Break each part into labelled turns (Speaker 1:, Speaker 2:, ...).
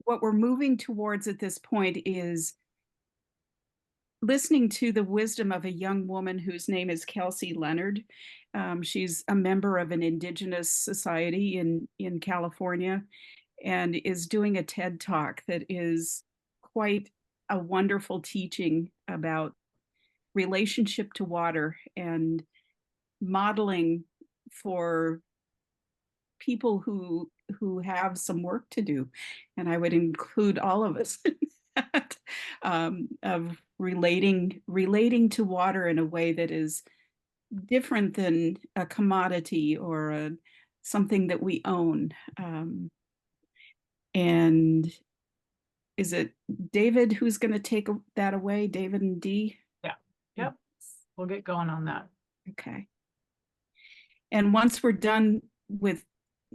Speaker 1: what we're moving towards at this point is listening to the wisdom of a young woman whose name is Kelsey Leonard. She's a member of an indigenous society in California and is doing a TED talk that is quite a wonderful teaching about relationship to water and modeling for people who have some work to do, and I would include all of us in that, of relating to water in a way that is different than a commodity or something that we own. And is it David who's going to take that away? David and Dee?
Speaker 2: Yeah. Yep. We'll get going on that.
Speaker 1: Okay. And once we're done with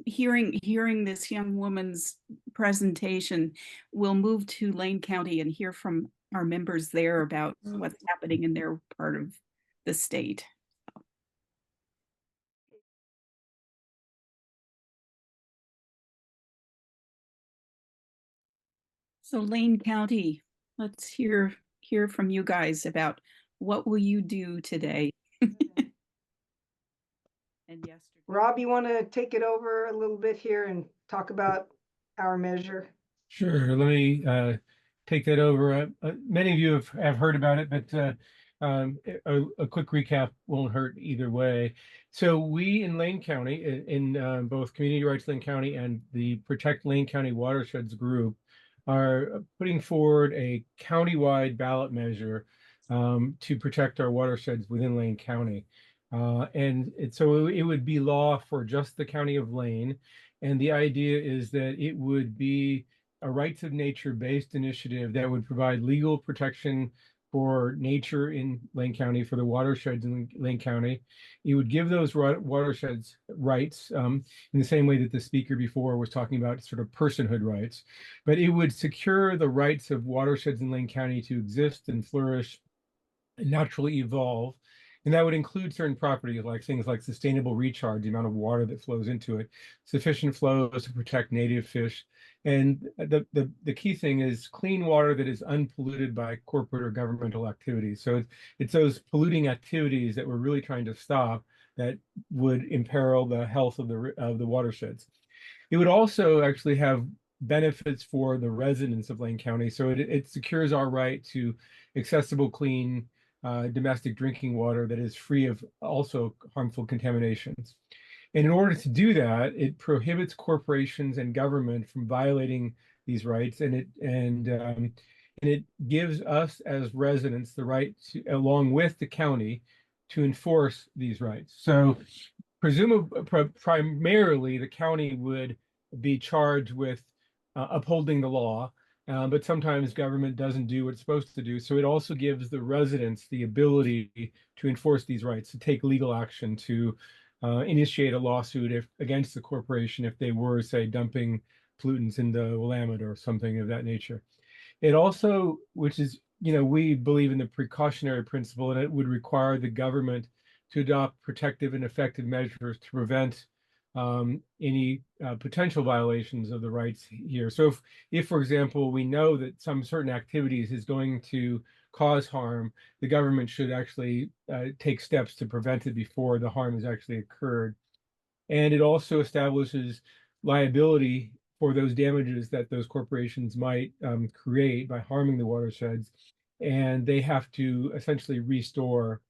Speaker 1: hearing this young woman's presentation, we'll move to Lane County and hear from our members there about what's happening in their part of the state. So Lane County, let's hear from you guys about what will you do today and yesterday.
Speaker 3: Rob, you want to take it over a little bit here and talk about our measure?
Speaker 4: Sure. Let me take that over. Many of you have heard about it, but a quick recap won't hurt either way. So we in Lane County, in both Community Rights Lane County and the Protect Lane County Watersheds group, are putting forward a countywide ballot measure to protect our watersheds within Lane County. So it would be law for just the county of Lane. And the idea is that it would be a rights of nature based initiative that would provide legal protection for nature in Lane County, for the watersheds in Lane County. It would give those watersheds rights in the same way that the speaker before was talking about sort of personhood rights, but it would secure the rights of watersheds in Lane County to exist and flourish and naturally evolve. And that would include certain properties like things like sustainable recharge, the amount of water that flows into it, sufficient flows to protect native fish. And the key thing is clean water that is unpolluted by corporate or governmental activities. So it's those polluting activities that we're really trying to stop that would imperil the health of the watersheds. It would also actually have benefits for the residents of Lane County. So it secures our right to accessible, clean, domestic drinking water that is free of also harmful contaminations. And in order to do that, it prohibits corporations and government from violating these rights, and it gives us as residents the right to, along with the county, to enforce these rights. So primarily the county would be charged with upholding the law, but sometimes government doesn't do what it's supposed to do. So it also gives the residents the ability to enforce these rights, to take legal action, to initiate a lawsuit against the corporation if they were, say, dumping pollutants in the Willamette or something of that nature. It also, which is, we believe in the precautionary principle, and it would require the government to adopt protective and effective measures to prevent any potential violations of the rights here. So if, for example, we know that some certain activities is going to cause harm, the government should actually take steps to prevent it before the harm has actually occurred. And it also establishes liability for those damages that those corporations might create by harming the watersheds. And they have to essentially restore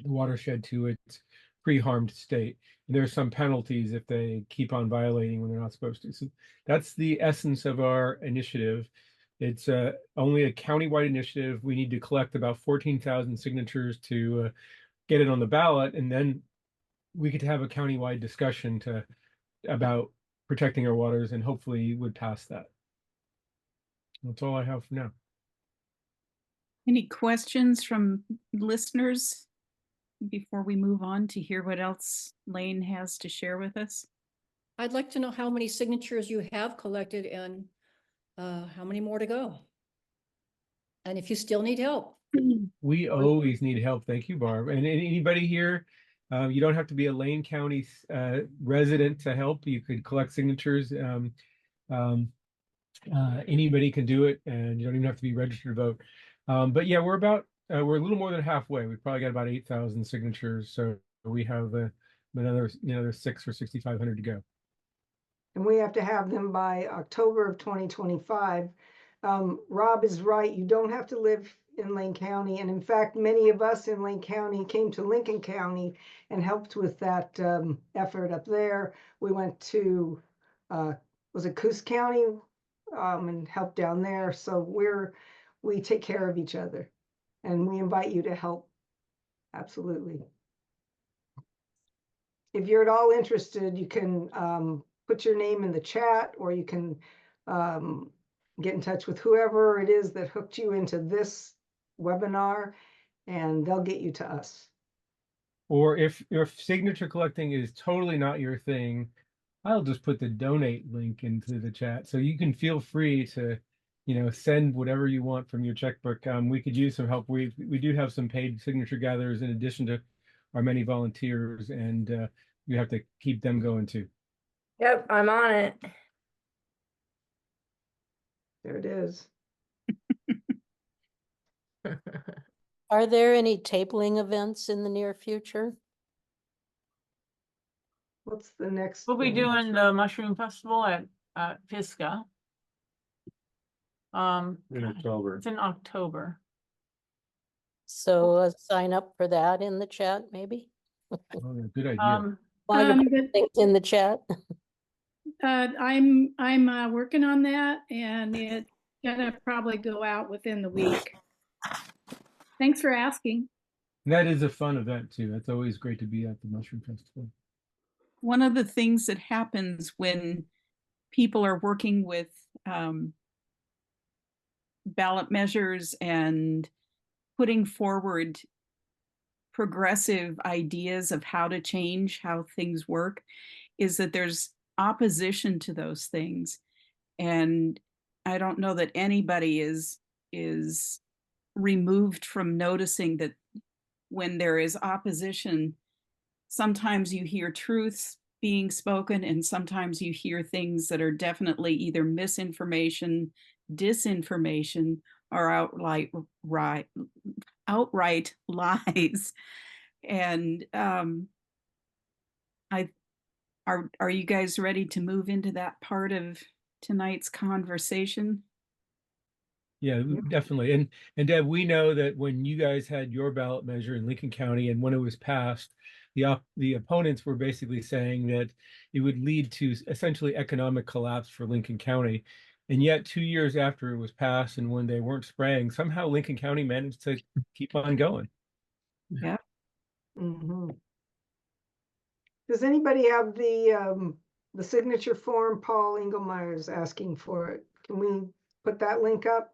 Speaker 4: the watershed to its pre-harmed state. And there are some penalties if they keep on violating when they're not supposed to. So that's the essence of our initiative. It's only a countywide initiative. We need to collect about 14,000 signatures to get it on the ballot, and then we could have a countywide discussion about protecting our waters, and hopefully would pass that. That's all I have for now.
Speaker 1: Any questions from listeners before we move on to hear what else Lane has to share with us?
Speaker 5: I'd like to know how many signatures you have collected and how many more to go. And if you still need help.
Speaker 4: We always need help. Thank you, Barb. And anybody here, you don't have to be a Lane County resident to help. You could collect signatures. Anybody can do it, and you don't even have to be registered to vote. But yeah, we're a little more than halfway. We've probably got about 8,000 signatures, so we have another 6,500 to go.
Speaker 3: And we have to have them by October of 2025. Rob is right. You don't have to live in Lane County. And in fact, many of us in Lane County came to Lincoln County and helped with that effort up there. We went to, was it Coos County, and helped down there. So we take care of each other, and we invite you to help. Absolutely. If you're at all interested, you can put your name in the chat, or you can get in touch with whoever it is that hooked you into this webinar, and they'll get you to us.
Speaker 4: Or if signature collecting is totally not your thing, I'll just put the donate link into the chat. So you can feel free to, send whatever you want from your checkbook. We could use some help. We do have some paid signature gatherers in addition to our many volunteers, and you have to keep them going too.
Speaker 6: Yep, I'm on it.
Speaker 3: There it is.
Speaker 7: Are there any tabling events in the near future?
Speaker 3: What's the next?
Speaker 2: We'll be
Speaker 3: thing?
Speaker 2: doing the Mushroom Festival at Pisgah.
Speaker 4: In
Speaker 2: God,
Speaker 4: October.
Speaker 2: it's in October.
Speaker 7: So sign up for that in the chat, maybe?
Speaker 4: Oh, yeah, good idea.
Speaker 7: Want to put
Speaker 1: but,
Speaker 7: things in the chat?
Speaker 1: I'm working on that, and it's gonna probably go out within the week. Thanks for asking.
Speaker 4: That is a fun event too. That's always great to be at the Mushroom Festival.
Speaker 1: One of the things that happens when people are working with ballot measures and putting forward progressive ideas of how to change how things work is that there's opposition to those things. And I don't know that anybody is removed from noticing that when there is opposition, sometimes you hear truths being spoken, and sometimes you hear things that are definitely either misinformation, disinformation, or outright lies. And are you guys ready to move into that part of tonight's conversation?
Speaker 4: Yeah, definitely. And Deb, we know that when you guys had your ballot measure in Lincoln County and when it was passed, the opponents were basically saying that it would lead to essentially economic collapse for Lincoln County. And yet 2 years after it was passed and when they weren't spraying, somehow Lincoln County managed to keep on going.
Speaker 1: Yeah.
Speaker 3: Mm-hmm. Does anybody have the signature form? Paul Engelmeyer is asking for it. Can we put that link up?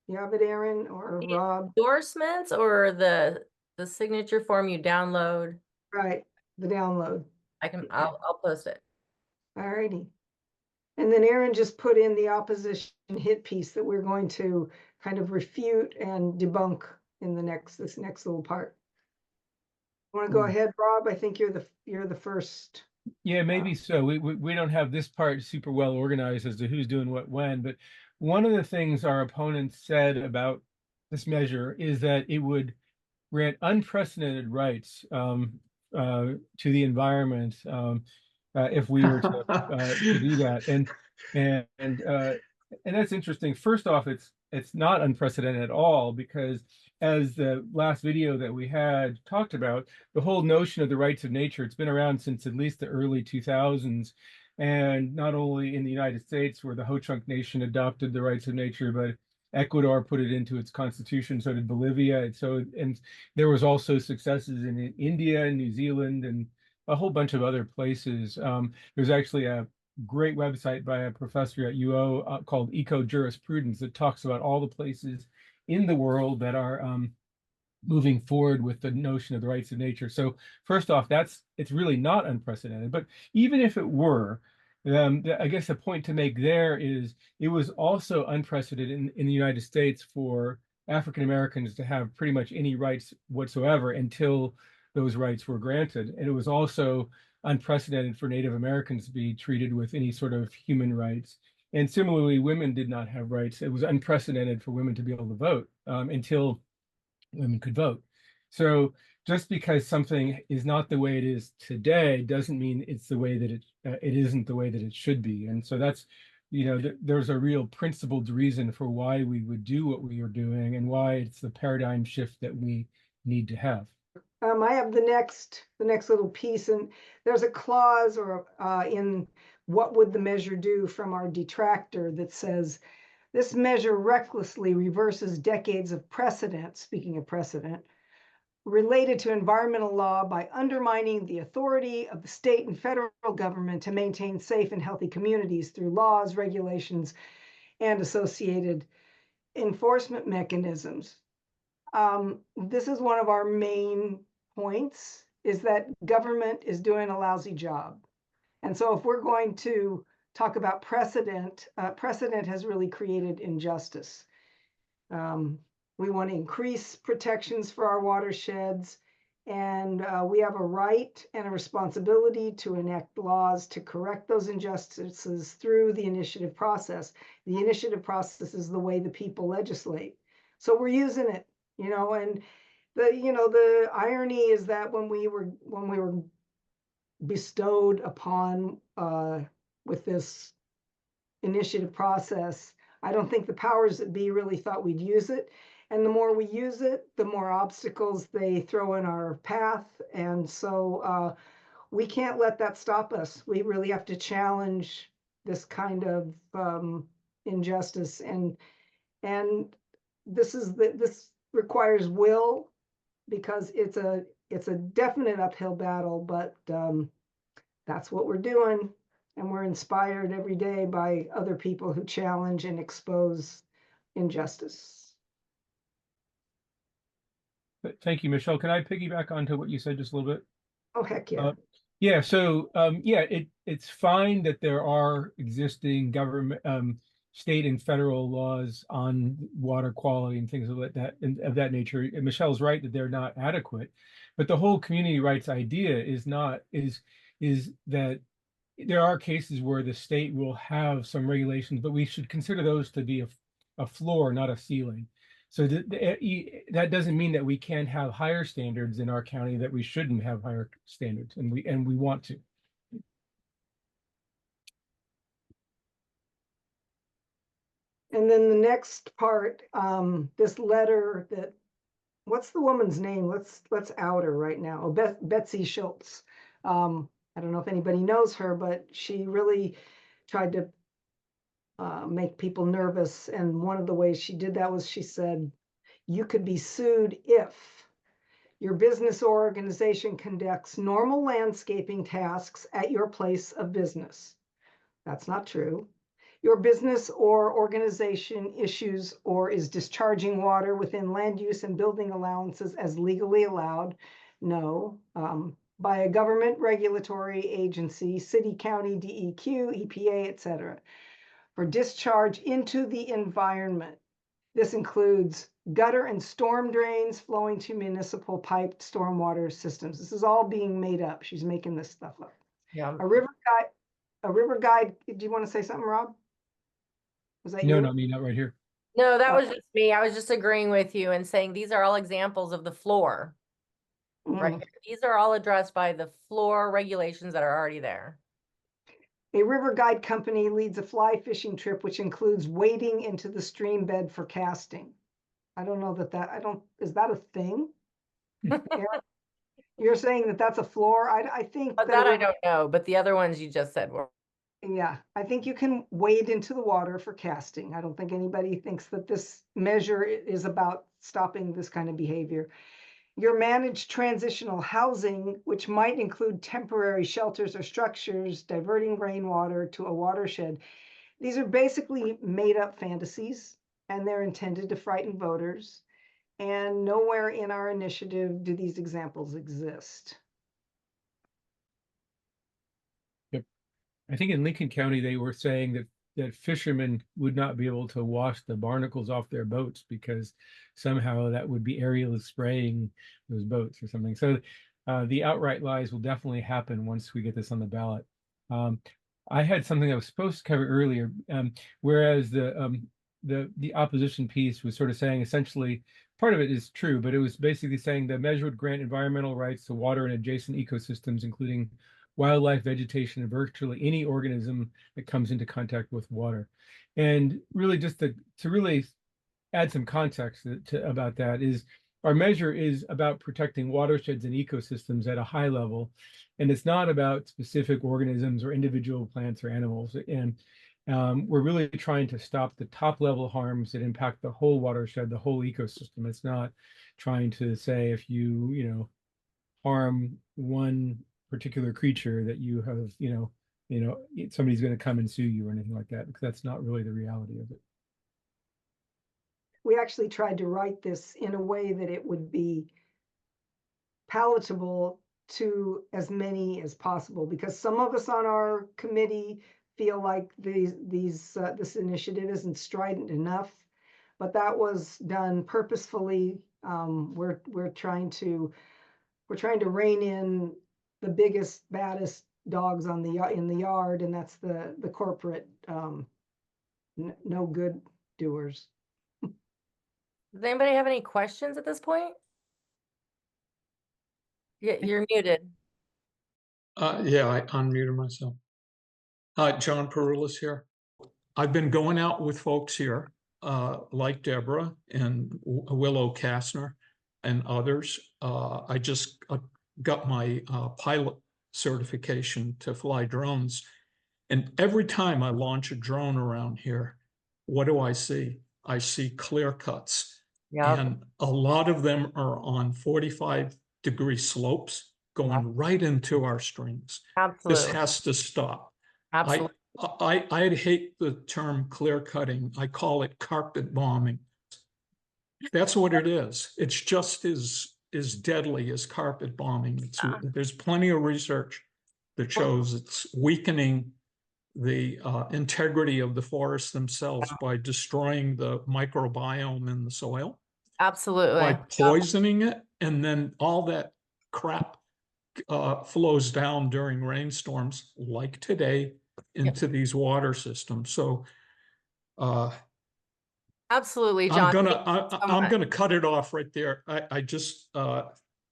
Speaker 3: You have it, Aaron or
Speaker 6: The
Speaker 3: Rob?
Speaker 6: Endorsements or the signature form you download?
Speaker 3: Right, the download.
Speaker 6: I'll post it.
Speaker 3: All righty. And then Aaron just put in the opposition hit piece that we're going to kind of refute and debunk in this next little part. Want to go ahead, Rob? I think you're the first.
Speaker 4: Yeah, maybe so. We don't have this part super well organized as to who's doing what when, but one of the things our opponents said about this measure is that it would grant unprecedented rights to the environment if we were to do that, and that's interesting. First off, it's not unprecedented at all, because as the last video that we had talked about, the whole notion of the rights of nature, it's been around since at least the early 2000s. And not only in the United States, where the Ho-Chunk Nation adopted the rights of nature, but Ecuador put it into its constitution, so did Bolivia. And there was also successes in India and New Zealand and a whole bunch of other places. There's actually a great website by a professor at UO called Eco Jurisprudence that talks about all the places in the world that are moving forward with the notion of the rights of nature. So first off, it's really not unprecedented. But even if it were, I guess the point to make there is it was also unprecedented in the United States for African Americans to have pretty much any rights whatsoever until those rights were granted. And it was also unprecedented for Native Americans to be treated with any sort of human rights. And similarly, women did not have rights. It was unprecedented for women to be able to vote until women could vote. So just because something is not the way it is today doesn't mean it's the way that it isn't the way that it should be. And so that's, there's a real principled reason for why we would do what we are doing and why it's the paradigm shift that we need to have.
Speaker 3: I have the next little piece, and there's a clause or in what would the measure do from our detractor that says, this measure recklessly reverses decades of precedent, speaking of precedent, related to environmental law by undermining the authority of the state and federal government to maintain safe and healthy communities through laws, regulations, and associated enforcement mechanisms. This is one of our main points, is that government is doing a lousy job. And so if we're going to talk about precedent, precedent has really created injustice. We want to increase protections for our watersheds, and we have a right and a responsibility to enact laws to correct those injustices through the initiative process. The initiative process is the way the people legislate. So we're using it, and the irony is that when we were bestowed upon with this initiative process, I don't think the powers that be really thought we'd use it. And the more we use it, the more obstacles they throw in our path. And so we can't let that stop us. We really have to challenge this kind of injustice. And this requires will, because it's a definite uphill battle, but that's what we're doing. And we're inspired every day by other people who challenge and expose injustice.
Speaker 4: Thank you, Michelle. Can I piggyback onto what you said just a little bit?
Speaker 3: Oh, heck yeah.
Speaker 4: Yeah, so it's fine that there are existing government, state and federal laws on water quality and things of that nature. And Michelle's right that they're not adequate, but the whole community rights idea is that there are cases where the state will have some regulations, but we should consider those to be a floor, not a ceiling. So that doesn't mean that we can't have higher standards in our county, that we shouldn't have higher standards, and we want to.
Speaker 3: And then the next part, this letter that, what's the woman's name? Let's out her right now. Oh, Betsy Schultz. I don't know if anybody knows her, but she really tried to make people nervous. And one of the ways she did that was she said, you could be sued if your business or organization conducts normal landscaping tasks at your place of business. That's not true. Your business or organization issues or is discharging water within land use and building allowances as legally allowed. No. By a government regulatory agency, city, county, DEQ, EPA, etc., for discharge into the environment. This includes gutter and storm drains flowing to municipal piped stormwater systems. This is all being made up. She's making this stuff up.
Speaker 6: Yeah.
Speaker 3: A river guide. Do you want to say something, Rob? Was that
Speaker 4: No,
Speaker 3: you?
Speaker 4: not me, not right here.
Speaker 6: No, that was just me. I was just agreeing with you and saying these are all examples of the floor, right?
Speaker 3: Mm.
Speaker 6: These are all addressed by the floor regulations that are already there.
Speaker 3: A river guide company leads a fly fishing trip, which includes wading into the stream bed for casting. I don't know is that a thing? Aaron, you're saying that that's a floor? I think
Speaker 6: But that I don't know, but the other ones you just said were.
Speaker 3: Yeah, I think you can wade into the water for casting. I don't think anybody thinks that this measure is about stopping this kind of behavior. Your managed transitional housing, which might include temporary shelters or structures, diverting rainwater to a watershed. These are basically made up fantasies, and they're intended to frighten voters. And nowhere in our initiative do these examples exist.
Speaker 4: I think in Lincoln County, they were saying that fishermen would not be able to wash the barnacles off their boats because somehow that would be aerial spraying those boats or something. So the outright lies will definitely happen once we get this on the ballot. I had something I was supposed to cover earlier, whereas the opposition piece was sort of saying essentially part of it is true, but it was basically saying the measure would grant environmental rights to water and adjacent ecosystems, including wildlife, vegetation, and virtually any organism that comes into contact with water. And really just to really add some context about that is our measure is about protecting watersheds and ecosystems at a high level. And it's not about specific organisms or individual plants or animals. And we're really trying to stop the top level harms that impact the whole watershed, the whole ecosystem. It's not trying to say if you harm one particular creature that you have, somebody's going to come and sue you or anything like that, because that's not really the reality of it.
Speaker 3: We actually tried to write this in a way that it would be palatable to as many as possible, because some of us on our committee feel like this initiative isn't strident enough, but that was done purposefully. We're trying to rein in the biggest, baddest dogs in the yard, and that's the corporate no good doers.
Speaker 6: Does anybody have any questions at this point? Yeah, you're muted.
Speaker 8: Yeah, I unmuted myself. John Perulis here. I've been going out with folks here, like Deborah and Willow Kastner and others. I just got my pilot certification to fly drones. And every time I launch a drone around here, what do I see? I see clear cuts.
Speaker 6: Yeah,
Speaker 8: And a lot of them are on 45-degree slopes going right into our streams. This
Speaker 6: absolutely.
Speaker 8: has to stop.
Speaker 6: Absolutely.
Speaker 8: I hate the term clear cutting. I call it carpet bombing. That's what it is. It's just as deadly as carpet bombing. There's plenty of research that shows it's weakening the integrity of the forests themselves by destroying the microbiome in the soil,
Speaker 6: Absolutely.
Speaker 8: by poisoning it, and then all that crap flows down during rainstorms like today into these water systems. So
Speaker 6: Absolutely, John.
Speaker 8: I'm gonna cut it off right there. I just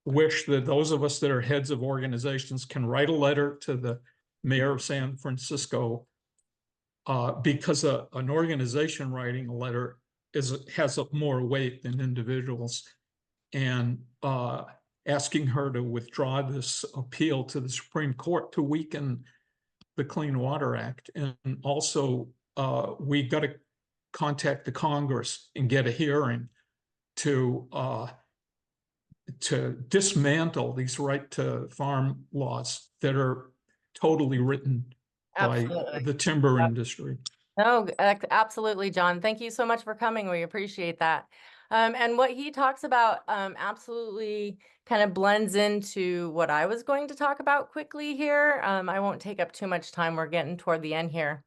Speaker 8: wish that those of us that are heads of organizations can write a letter to the mayor of San Francisco, because an organization writing a letter has more weight than individuals, and asking her to withdraw this appeal to the Supreme Court to weaken the Clean Water Act. And also, we got to contact the Congress and get a hearing to dismantle these right to farm laws that are totally written by the timber industry.
Speaker 6: No, absolutely, John. Thank you so much for coming. We appreciate that. And what he talks about absolutely kind of blends into what I was going to talk about quickly here. I won't take up too much time. We're getting toward the end here.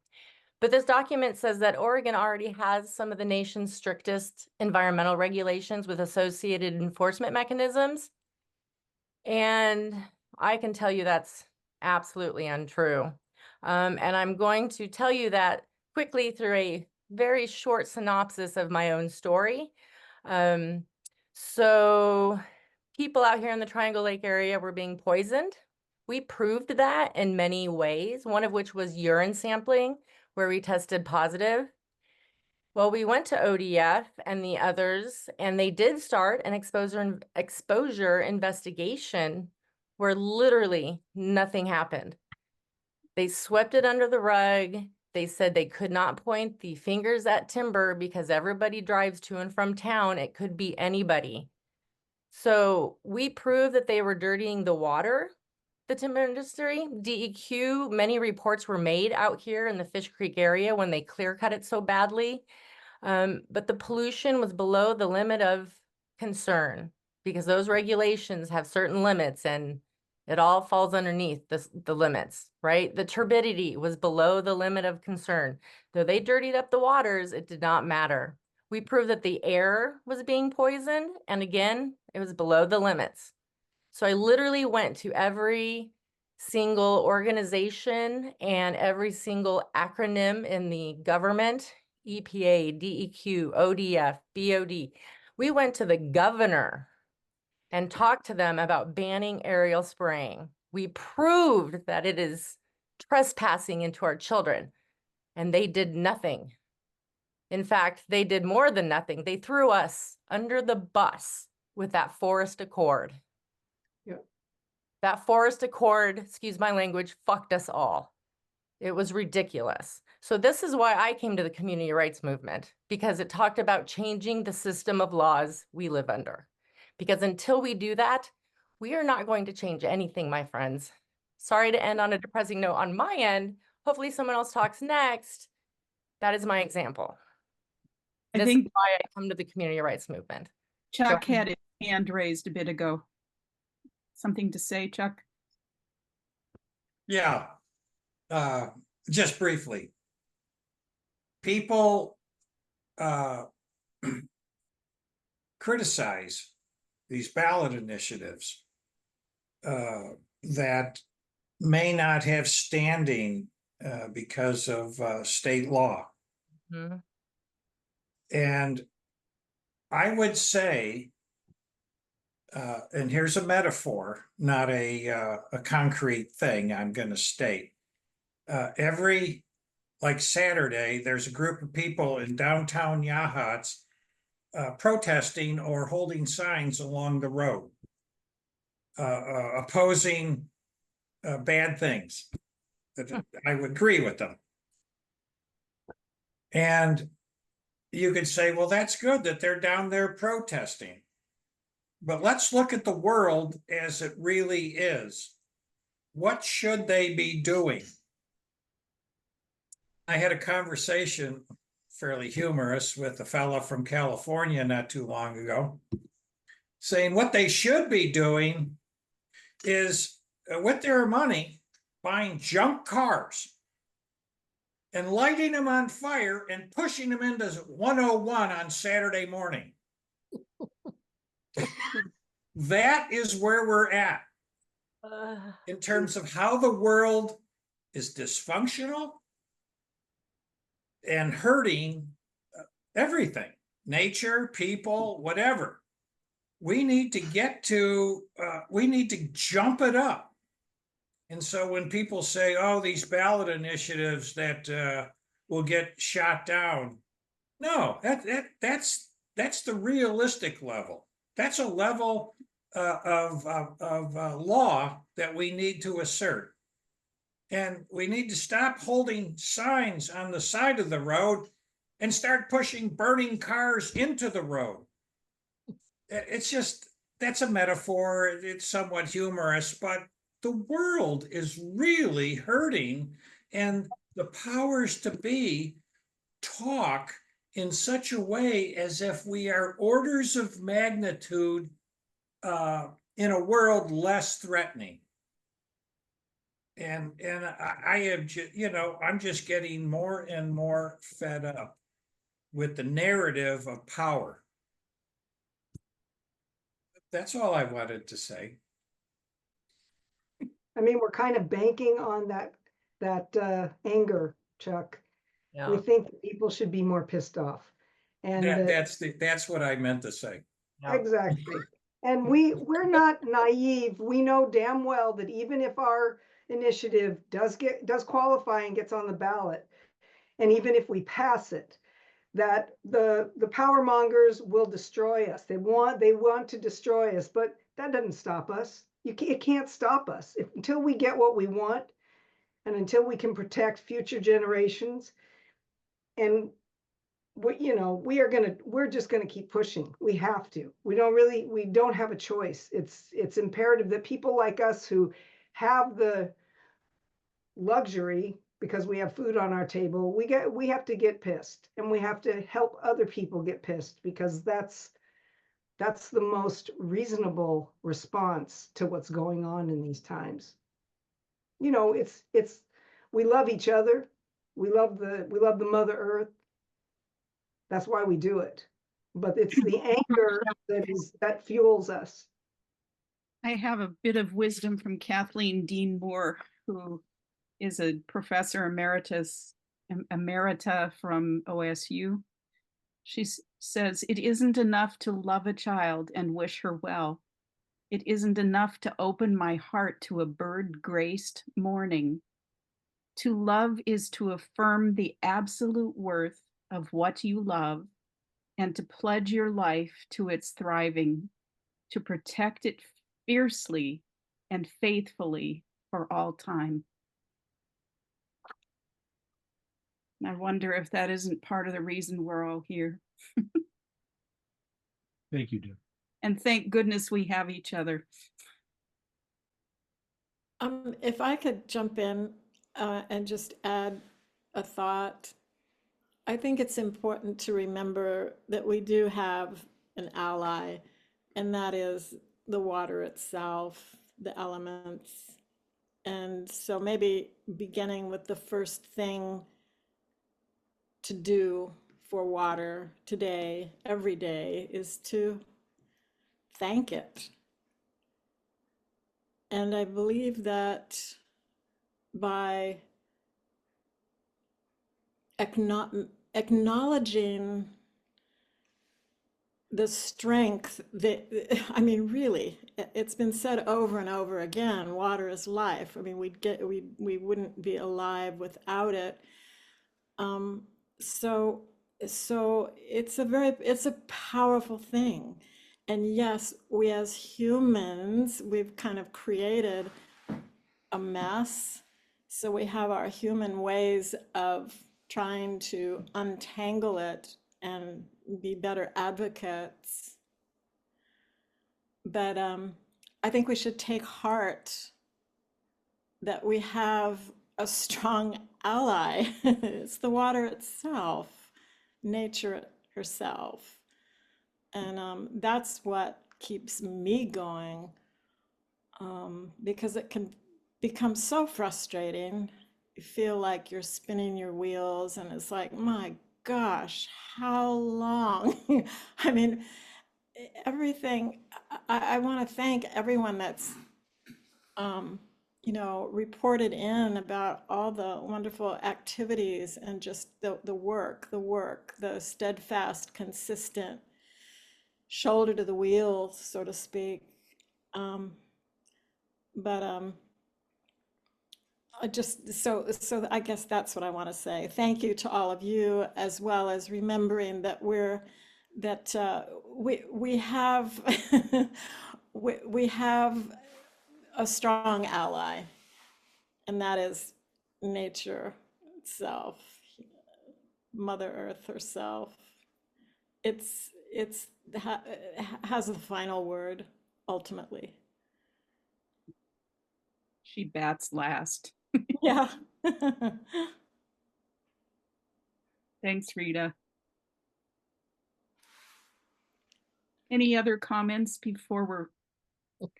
Speaker 6: But this document says that Oregon already has some of the nation's strictest environmental regulations with associated enforcement mechanisms. And I can tell you that's absolutely untrue. And I'm going to tell you that quickly through a very short synopsis of my own story. So people out here in the Triangle Lake area were being poisoned. We proved that in many ways, one of which was urine sampling, where we tested positive. Well, we went to ODF and the others, and they did start an exposure investigation where literally nothing happened. They swept it under the rug. They said they could not point the fingers at timber because everybody drives to and from town. It could be anybody. So we proved that they were dirtying the water, the timber industry. DEQ, many reports were made out here in the Fish Creek area when they clear cut it so badly. But the pollution was below the limit of concern because those regulations have certain limits and it all falls underneath the limits, right? The turbidity was below the limit of concern. Though they dirtied up the waters, it did not matter. We proved that the air was being poisoned, and again, it was below the limits. So I literally went to every single organization and every single acronym in the government, EPA, DEQ, ODF, BOD. We went to the governor and talked to them about banning aerial spraying. We proved that it is trespassing into our children, and they did nothing. In fact, they did more than nothing. They threw us under the bus with that forest accord.
Speaker 3: Yep.
Speaker 6: That forest accord, excuse my language, fucked us all. It was ridiculous. So this is why I came to the community rights movement, because it talked about changing the system of laws we live under. Because until we do that, we are not going to change anything, my friends. Sorry to end on a depressing note on my end. Hopefully someone else talks next. That is my example.
Speaker 1: I
Speaker 6: This is
Speaker 1: think
Speaker 6: why I come to the community rights movement.
Speaker 1: Chuck
Speaker 6: Go
Speaker 1: had his hand raised a bit ago. Something to say, Chuck?
Speaker 9: Yeah, just briefly. People criticize these ballot initiatives that may not have standing because of state law.
Speaker 6: Mhm.
Speaker 9: And I would say, and here's a metaphor, not a concrete thing I'm going to state. Like Saturday, there's a group of people in downtown Yachats protesting or holding signs along the road, opposing bad things. I would agree with them. And you could say, well, that's good that they're down there protesting. But let's look at the world as it really is. What should they be doing? I had a conversation, fairly humorous, with a fella from California not too long ago, saying what they should be doing is with their money, buying junk cars and lighting them on fire and pushing them into 101 on Saturday morning. That is where we're at in terms of how the world is dysfunctional and hurting everything, nature, people, whatever. We need to jump it up. And so when people say, oh, these ballot initiatives that will get shot down, no, that's the realistic level. That's a level of law that we need to assert. And we need to stop holding signs on the side of the road and start pushing burning cars into the road. It's just, that's a metaphor. It's somewhat humorous, but the world is really hurting, and the powers to be talk in such a way as if we are orders of magnitude in a world less threatening. And I have, I'm just getting more and more fed up with the narrative of power. That's all I wanted to say.
Speaker 3: I mean, we're kind of banking on that anger, Chuck.
Speaker 6: Yeah.
Speaker 3: We think that people should be more pissed off. And
Speaker 9: That's what I meant to say.
Speaker 6: Yeah.
Speaker 3: exactly. And we're not naive. We know damn well that even if our initiative does qualify and gets on the ballot, and even if we pass it, that the power mongers will destroy us. They want to destroy us, but that doesn't stop us. It can't stop us until we get what we want, and until we can protect future generations. And we're just gonna keep pushing. We have to. We don't have a choice. It's imperative that people like us who have the luxury, because we have food on our table, we have to get pissed, and we have to help other people get pissed, because that's the most reasonable response to what's going on in these times. It's we love each other. We love the Mother Earth. That's why we do it. But it's the anger that fuels us.
Speaker 1: I have a bit of wisdom from Kathleen Dean Moore, who is a professor emerita from OSU. She says, "It isn't enough to love a child and wish her well. It isn't enough to open my heart to a bird-graced morning. To love is to affirm the absolute worth of what you love and to pledge your life to its thriving, to protect it fiercely and faithfully for all time." I wonder if that isn't part of the reason we're all here.
Speaker 4: Thank you, Deb.
Speaker 1: And thank goodness we have each other.
Speaker 10: If I could jump in and just add a thought, I think it's important to remember that we do have an ally, and that is the water itself, the elements. And so maybe beginning with the first thing to do for water today, every day, is to thank it. And I believe that by acknowledging the strength that, I mean, really, it's been said over and over again, water is life. I mean, we wouldn't be alive without it. So it's a powerful thing. And yes, we as humans, we've kind of created a mess. So we have our human ways of trying to untangle it and be better advocates. But I think we should take heart that we have a strong ally. It's the water itself, nature herself. And that's what keeps me going, because it can become so frustrating. You feel like you're spinning your wheels and it's like, my gosh, how long? I mean, everything. I want to thank everyone that's reported in about all the wonderful activities and just the work, the steadfast, consistent shoulder to the wheel, so to speak. I just, so I guess that's what I want to say. Thank you to all of you, as well as remembering that we have we have a strong ally, and that is nature itself, Mother Earth herself. It has the final word ultimately.
Speaker 1: She bats last.
Speaker 10: Yeah.
Speaker 1: Thanks, Rita. Any other comments before we're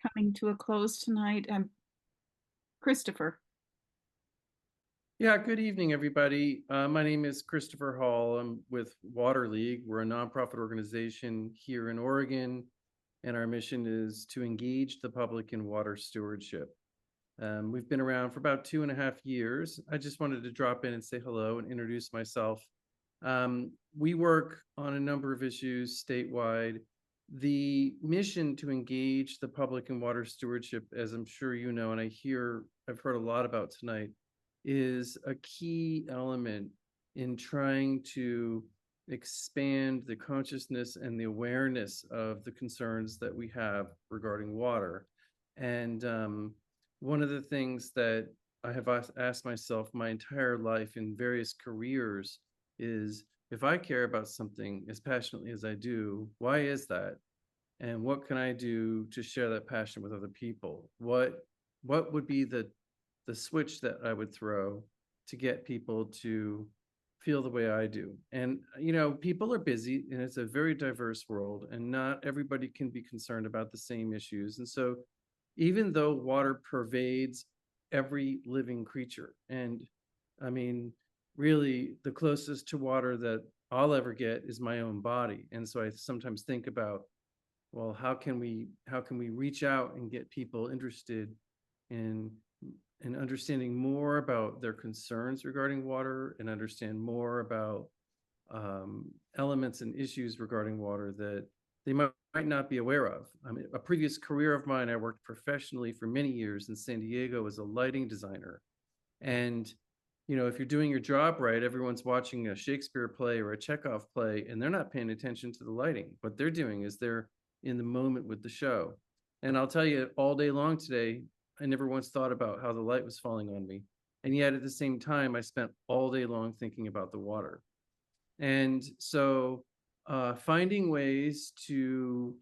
Speaker 1: coming to a close tonight? Christopher.
Speaker 11: Yeah, good evening, everybody. My name is Christopher Hall. I'm with Water League. We're a nonprofit organization here in Oregon, and our mission is to engage the public in water stewardship. We've been around for about 2.5 years. I just wanted to drop in and say hello and introduce myself. We work on a number of issues statewide. The mission to engage the public in water stewardship, as I'm sure you know, and I've heard a lot about tonight, is a key element in trying to expand the consciousness and the awareness of the concerns that we have regarding water. And one of the things that I have asked myself my entire life in various careers is, if I care about something as passionately as I do, why is that? And what can I do to share that passion with other people? What would be the switch that I would throw to get people to feel the way I do? And, people are busy, and it's a very diverse world, and not everybody can be concerned about the same issues. And so even though water pervades every living creature, and I mean, really the closest to water that I'll ever get is my own body. And so I sometimes think about well, how can we reach out and get people interested in understanding more about their concerns regarding water and understand more about elements and issues regarding water that they might not be aware of. I mean, a previous career of mine, I worked professionally for many years in San Diego as a lighting designer. And, you know, if you're doing your job right, everyone's watching a Shakespeare play or a Chekhov play, and they're not paying attention to the lighting. What they're doing is they're in the moment with the show. And I'll tell you, all day long today, I never once thought about how the light was falling on me. And yet at the same time, I spent all day long thinking about the water. And so finding ways to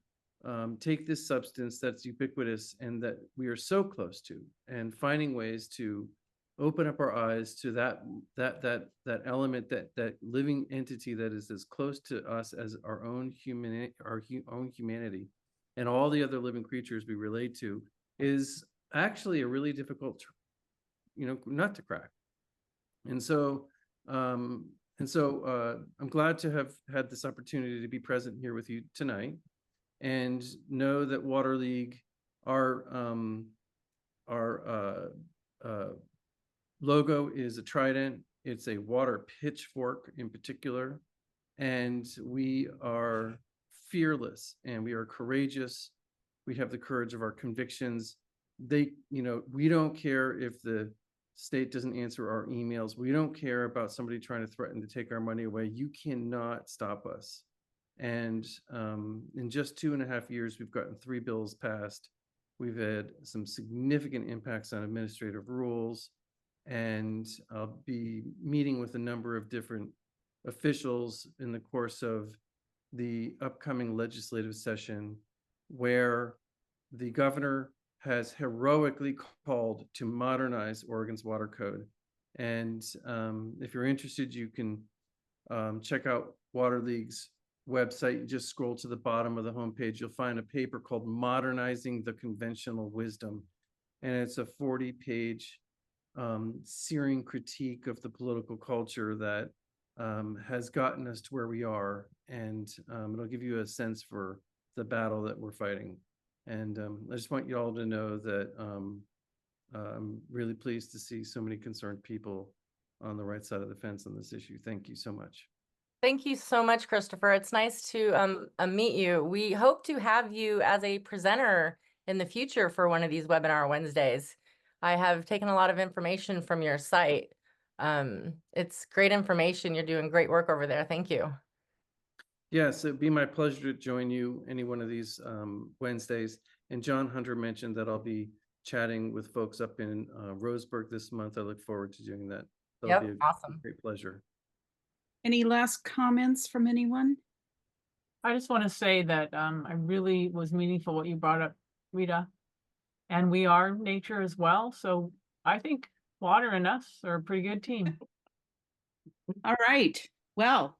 Speaker 11: take this substance that's ubiquitous and that we are so close to, and finding ways to open up our eyes to that element, that living entity that is as close to us as our own humanity, and all the other living creatures we relate to, is actually a really difficult, nut to crack. And so I'm glad to have had this opportunity to be present here with you tonight, and know that Water League, our logo is a trident. It's a water pitchfork in particular, and we are fearless and we are courageous. We have the courage of our convictions. We don't care if the state doesn't answer our emails. We don't care about somebody trying to threaten to take our money away. You cannot stop us. And in just 2.5 years, we've gotten 3 bills passed. We've had some significant impacts on administrative rules. And I'll be meeting with a number of different officials in the course of the upcoming legislative session, where the governor has heroically called to modernize Oregon's water code. And if you're interested, you can check out Water League's website. You just scroll to the bottom of the homepage. You'll find a paper called Modernizing the Conventional Wisdom. And it's a 40-page searing critique of the political culture that has gotten us to where we are. And it'll give you a sense for the battle that we're fighting. And I just want you all to know that I'm really pleased to see so many concerned people on the right side of the fence on this issue. Thank you so much.
Speaker 6: Thank you so much, Christopher. It's nice to meet you. We hope to have you as a presenter in the future for one of these webinar Wednesdays. I have taken a lot of information from your site. It's great information. You're doing great work over there. Thank you.
Speaker 11: Yes, it'd be my pleasure to join you any one of these Wednesdays. And John Hunter mentioned that I'll be chatting with folks up in Roseburg this month. I look forward to doing that. That'll be
Speaker 6: awesome.
Speaker 11: Great pleasure.
Speaker 1: Any last comments from anyone?
Speaker 2: I just want to say that I really was meaningful what you brought up, Rita. And we are nature as well. So I think water and us are a pretty good team.
Speaker 1: All right. Well,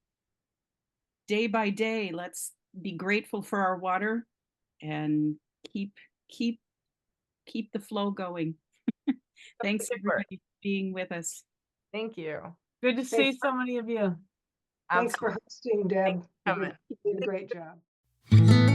Speaker 1: day by day, let's be grateful for our water and keep the flow going. Thanks everybody for being with us.
Speaker 6: Thank you.
Speaker 2: Good to see so many of you.
Speaker 3: Thanks for hosting, Deb.
Speaker 6: Thanks for coming.
Speaker 3: You did a great job.